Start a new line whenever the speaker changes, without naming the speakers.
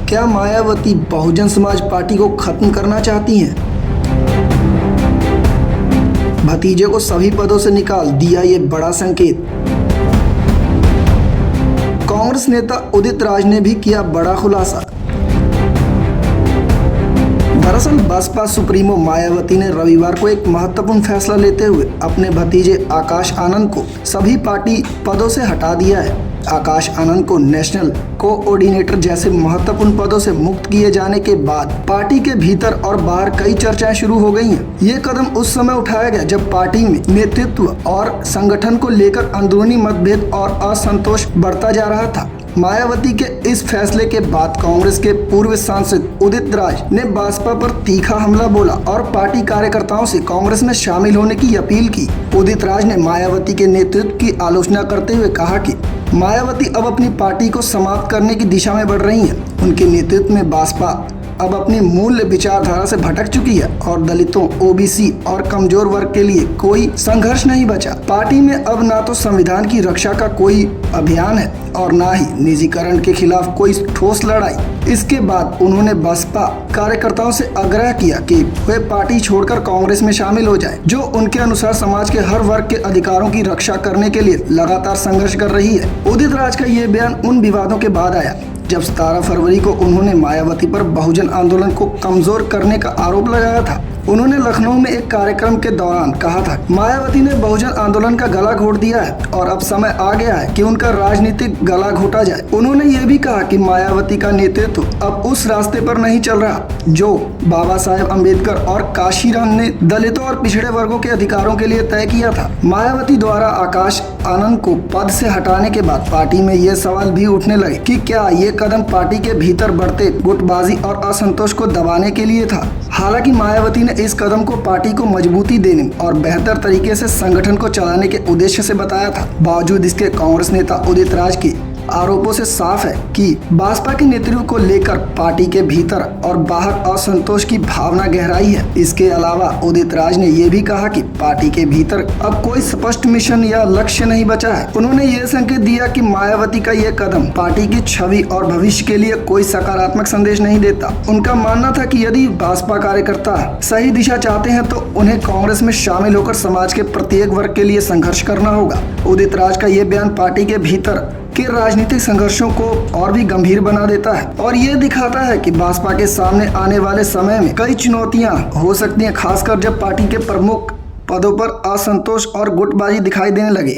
क्या मायावती बहुजन समाज पार्टी को खत्म करना चाहती हैं? भतीजे को सभी पदों से निकाल दिया ये बड़ा संकेत। कांग्रेस नेता उदित राज ने भी किया बड़ा खुलासा। दरअसल बसपा सुप्रीमो मायावती ने रविवार को एक महत्वपूर्ण फैसला लेते हुए अपने भतीजे आकाश आनंद को सभी पार्टी पदों से हटा दिया है। आकाश आनंद को नेशनल कोऑर्डिनेटर जैसे महत्वपूर्ण पदों से मुक्त किए जाने के बाद पार्टी के भीतर और बाहर कई चर्चाएं शुरू हो गई हैं। ये कदम उस समय उठाया गया जब पार्टी में नेतृत्व और संगठन को लेकर अंदरूनी मतभेद और असंतोष बढ़ता जा रहा था। मायावती के इस फैसले के बाद कांग्रेस के पूर्व सांसद उदित राज ने बसपा पर तीखा हमला बोला और पार्टी कार्यकर्ताओं से कांग्रेस में शामिल होने की अपील की। उदित राज ने मायावती के नेतृत्व की आलोचना करते हुए कहा कि मायावती अब अपनी पार्टी को समाप्त करने की दिशा में बढ़ रही हैं। उनके नेतृत्व में बसपा अब अपनी मूल्य विचारधारा से भटक चुकी है और दलितों, ओबीसी और कमजोर वर्ग के लिए कोई संघर्ष नहीं बचा। पार्टी में अब ना तो संविधान की रक्षा का कोई अभियान है और ना ही निजीकरण के खिलाफ कोई ठोस लड़ाई। इसके बाद उन्होंने बसपा कार्यकर्ताओं से आग्रह किया कि वे पार्टी छोड़कर कांग्रेस में शामिल हो जाएं, जो उनके अनुसार समाज के हर वर्ग के अधिकारों की रक्षा करने के लिए लगातार संघर्ष कर रही है। उदित राज का ये बयान उन विवादों के बाद आया जब 17 फरवरी को उन्होंने मायावती पर बहुजन आंदोलन को कमजोर करने का आरोप लगाया था। उन्होंने लखनऊ में एक कार्यक्रम के दौरान कहा था, मायावती ने बहुजन आंदोलन का गला घोट दिया है और अब समय आ गया है कि उनका राजनीतिक गला घोटा जाए। उन्होंने ये भी कहा कि मायावती का नेतृत्व अब उस रास्ते पर नहीं चल रहा जो बाबा साहेब अम्बेडकर और काशीराम ने दलितों और पिछड़े वर्गों के अधिकारों के लिए तय किया था। मायावती द्वारा आकाश आनंद को पद से हटाने के बाद पार्टी में ये सवाल भी उठने लगे कि क्या ये कदम पार्टी के भीतर बढ़ते गुटबाजी और असंतोष को दबाने के लिए था। हालांकि मायावती ने इस कदम को पार्टी को मजबूती देने और बेहतर तरीके से संगठन को चलाने के उद्देश्य से बताया था। बावजूद इसके कांग्रेस नेता उदित राज की आरोपों से साफ है कि बसपा के नेतृत्व को लेकर पार्टी के भीतर और बाहर असंतोष की भावना गहराई है। इसके अलावा उदित राज ने यह भी कहा कि पार्टी के भीतर अब कोई स्पष्ट मिशन या लक्ष्य नहीं बचा है। उन्होंने ये संकेत दिया कि मायावती का ये कदम पार्टी की छवि और भविष्य के लिए कोई सकारात्मक संदेश नहीं देता। उनका मानना था कि यदि बसपा कार्यकर्ता सही दिशा चाहते हैं तो उन्हें कांग्रेस में शामिल होकर समाज के प्रत्येक वर्ग के लिए संघर्ष करना होगा। उदित राज का ये बयान पार्टी के भीतर के राजनीतिक संघर्षों को और भी गंभीर बना देता है और ये दिखाता है कि बसपा के सामने आने वाले समय में कई चुनौतियां हो सकती हैं, खासकर जब पार्टी के प्रमुख पदों पर असंतोष और गुटबाजी दिखाई देने लगे।